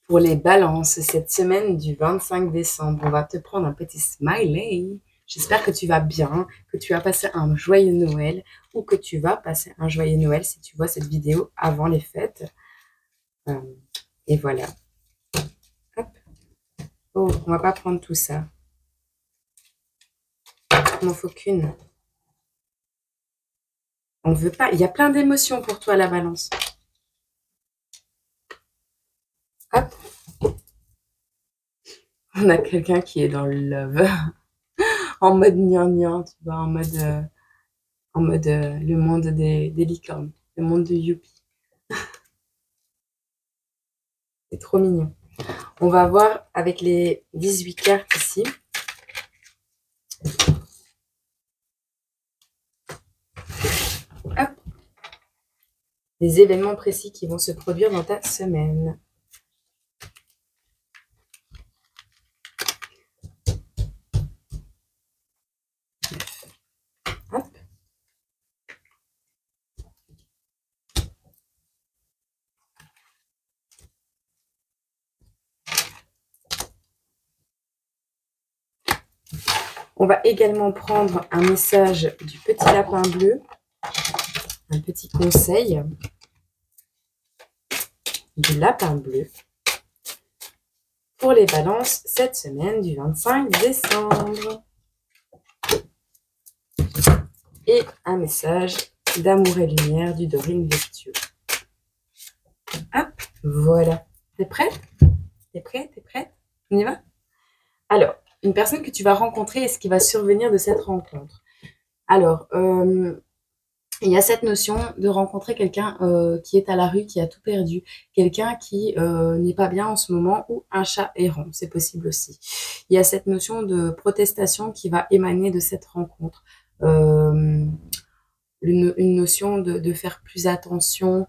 Pour les balances, cette semaine du 25 décembre, on va te prendre un petit smiley. J'espère que tu vas bien, que tu as passé un joyeux Noël ou que tu vas passer un joyeux Noël si tu vois cette vidéo avant les fêtes. Et voilà. Hop. Oh, on va pas prendre tout ça. Il m'en faut qu'une. On veut pas. Il y a plein d'émotions pour toi, la balance. Hop. On a quelqu'un qui est dans le love. En mode gnangnan, tu vois, en mode le monde des licornes, le monde de Youpi. C'est trop mignon. On va voir avec les 18 cartes ici. Hop. Les événements précis qui vont se produire dans ta semaine. Hop. On va également prendre un message du petit lapin bleu, un petit conseil du lapin bleu pour les balances cette semaine du 25 décembre. Et un message d'amour et lumière du Dorine Virtueux. Hop, voilà. T'es prête? T'es prêt? T'es prête? On y va? Alors, une personne que tu vas rencontrer et ce qui va survenir de cette rencontre. Alors, il y a cette notion de rencontrer quelqu'un qui est à la rue, qui a tout perdu. Quelqu'un qui n'est pas bien en ce moment ou un chat errant, c'est possible aussi. Il y a cette notion de protestation qui va émaner de cette rencontre. Une notion de faire plus attention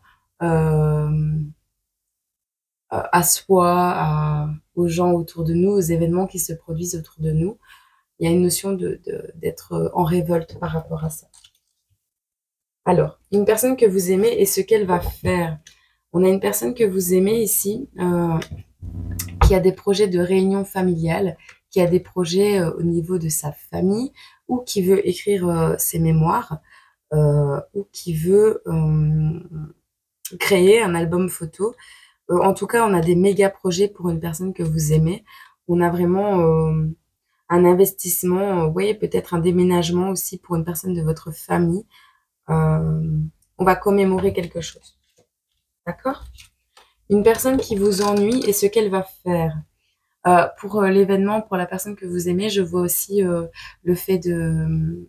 à soi, aux gens autour de nous, aux événements qui se produisent autour de nous. Il y a une notion d'être en révolte par rapport à ça. Alors, une personne que vous aimez et ce qu'elle va faire. On a une personne que vous aimez ici, qui a des projets de réunion familiale, qui a des projets au niveau de sa famille, ou qui veut écrire ses mémoires, ou qui veut créer un album photo. En tout cas, on a des méga projets pour une personne que vous aimez. On a vraiment un investissement, vous voyez, peut-être un déménagement aussi pour une personne de votre famille. On va commémorer quelque chose. D'accord? Une personne qui vous ennuie et ce qu'elle va faire. Pour l'événement, pour la personne que vous aimez, je vois aussi le fait de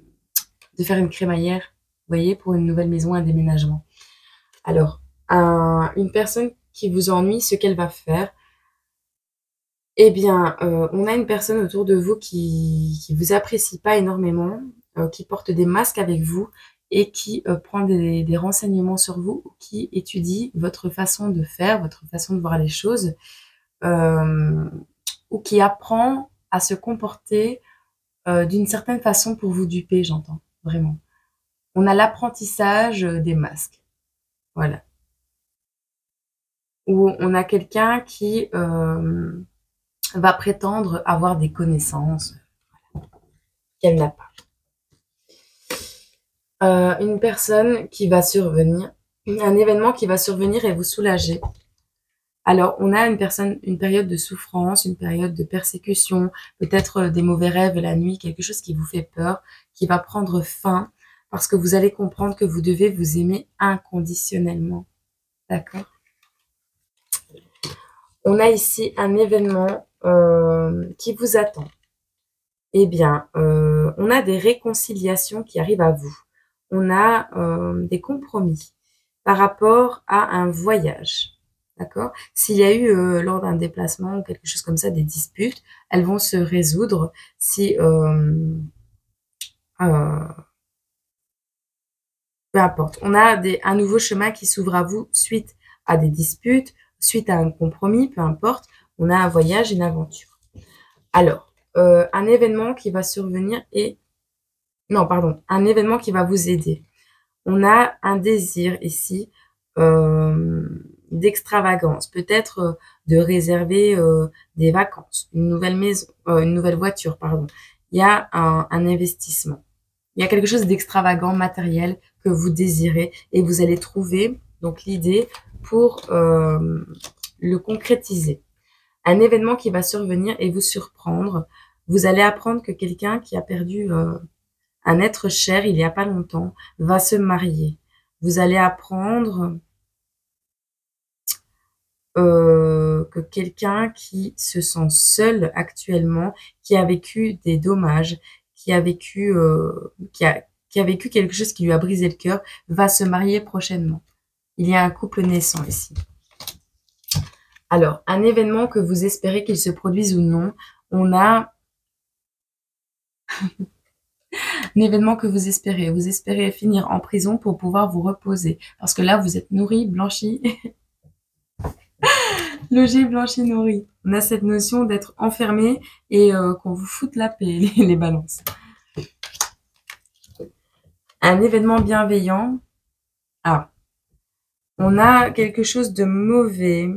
faire une crémaillère, vous voyez, pour une nouvelle maison, un déménagement. Alors, une personne qui vous ennuie, ce qu'elle va faire, eh bien, on a une personne autour de vous qui vous apprécie pas énormément, qui porte des masques avec vous et qui prend des renseignements sur vous, qui étudie votre façon de faire, votre façon de voir les choses, ou qui apprend à se comporter d'une certaine façon pour vous duper, j'entends, vraiment. On a l'apprentissage des masques, voilà. Ou on a quelqu'un qui va prétendre avoir des connaissances qu'elle n'a pas. Une personne qui va survenir, un événement qui va survenir et vous soulager. Alors, on a une période de souffrance, une période de persécution, peut-être des mauvais rêves la nuit, quelque chose qui vous fait peur, qui va prendre fin, parce que vous allez comprendre que vous devez vous aimer inconditionnellement. D'accord? On a ici un événement qui vous attend. Eh bien, on a des réconciliations qui arrivent à vous. On a des compromis par rapport à un voyage. D'accord? S'il y a eu lors d'un déplacement ou quelque chose comme ça des disputes, elles vont se résoudre si peu importe. On a un nouveau chemin qui s'ouvre à vous suite à des disputes, suite à un compromis, peu importe. On a un voyage, une aventure. Alors, un événement qui va survenir et non, pardon, un événement qui va vous aider. On a un désir ici d'extravagance, peut-être de réserver des vacances, une nouvelle maison, une nouvelle voiture, pardon. Il y a un investissement. Il y a quelque chose d'extravagant, matériel, que vous désirez et vous allez trouver donc l'idée pour le concrétiser. Un événement qui va survenir et vous surprendre. Vous allez apprendre que quelqu'un qui a perdu un être cher il y a pas longtemps va se marier. Vous allez apprendre que quelqu'un qui se sent seul actuellement, qui a vécu des dommages, qui a vécu quelque chose qui lui a brisé le cœur, va se marier prochainement. Il y a un couple naissant ici. Alors, un événement que vous espérez qu'il se produise ou non, on a un événement que vous espérez. Vous espérez finir en prison pour pouvoir vous reposer. Parce que là, vous êtes nourri, blanchi. Logé, blanchi, nourri. On a cette notion d'être enfermé et qu'on vous foute la paix, les balances. Un événement bienveillant. Ah. On a quelque chose de mauvais.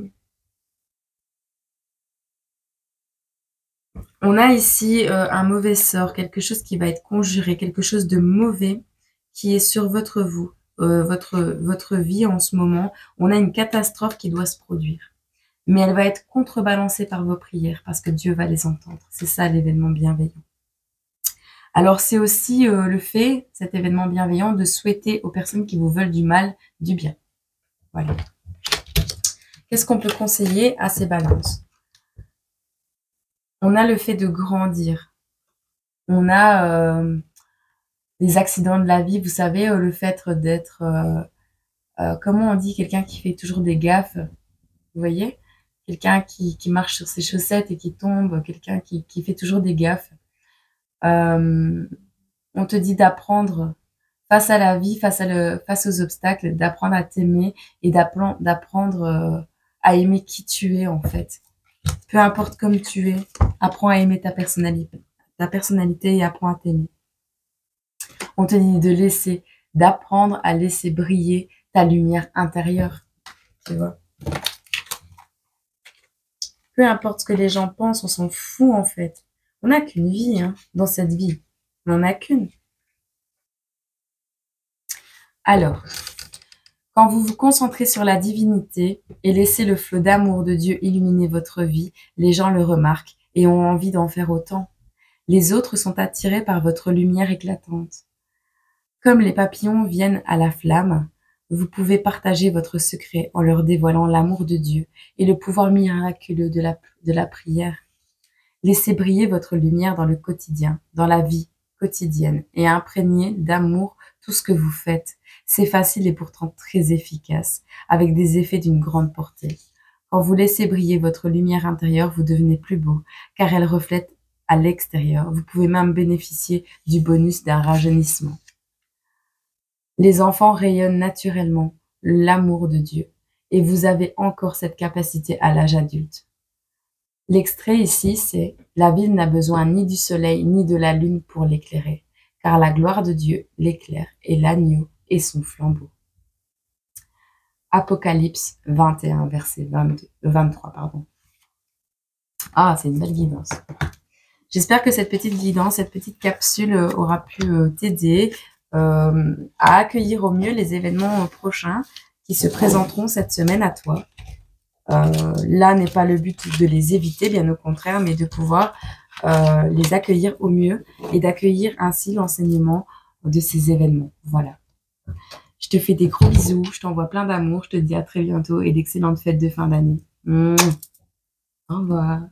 On a ici un mauvais sort, quelque chose qui va être conjuré, quelque chose de mauvais qui est sur votre vie en ce moment. On a une catastrophe qui doit se produire. Mais elle va être contrebalancée par vos prières parce que Dieu va les entendre. C'est ça l'événement bienveillant. Alors c'est aussi le fait, cet événement bienveillant, de souhaiter aux personnes qui vous veulent du mal, du bien. Voilà. Qu'est-ce qu'on peut conseiller à ces balances? On a le fait de grandir. On a les accidents de la vie, vous savez, le fait d'être... comment on dit quelqu'un qui fait toujours des gaffes? Vous voyez? Quelqu'un qui marche sur ses chaussettes et qui tombe, quelqu'un qui fait toujours des gaffes. On te dit d'apprendre face à la vie, face aux obstacles, d'apprendre à t'aimer et d'apprendre à aimer qui tu es en fait. Peu importe comme tu es, apprends à aimer ta personnalité et apprends à t'aimer. On te dit d'apprendre à laisser briller ta lumière intérieure, tu vois. Peu importe ce que les gens pensent, on s'en fout en fait. On n'a qu'une vie dans cette vie. On n'en a qu'une. Alors, quand vous vous concentrez sur la divinité et laissez le flot d'amour de Dieu illuminer votre vie, les gens le remarquent et ont envie d'en faire autant. Les autres sont attirés par votre lumière éclatante. Comme les papillons viennent à la flamme, vous pouvez partager votre secret en leur dévoilant l'amour de Dieu et le pouvoir miraculeux de la prière. Laissez briller votre lumière dans le quotidien, dans la vie quotidienne et imprégnez d'amour tout ce que vous faites. C'est facile et pourtant très efficace, avec des effets d'une grande portée. Quand vous laissez briller votre lumière intérieure, vous devenez plus beau, car elle reflète à l'extérieur. Vous pouvez même bénéficier du bonus d'un rajeunissement. Les enfants rayonnent naturellement l'amour de Dieu, et vous avez encore cette capacité à l'âge adulte. L'extrait ici, c'est « La ville n'a besoin ni du soleil ni de la lune pour l'éclairer, car la gloire de Dieu l'éclaire et l'agneau est son flambeau. » Apocalypse 21, verset 23. Ah, c'est une belle guidance. J'espère que cette petite guidance, cette petite capsule aura pu t'aider à accueillir au mieux les événements prochains qui se présenteront cette semaine à toi. Là n'est pas le but de les éviter, bien au contraire, mais de pouvoir les accueillir au mieux et d'accueillir ainsi l'enseignement de ces événements. Voilà. Je te fais des gros bisous, je t'envoie plein d'amour, je te dis à très bientôt et d'excellentes fêtes de fin d'année. Au revoir.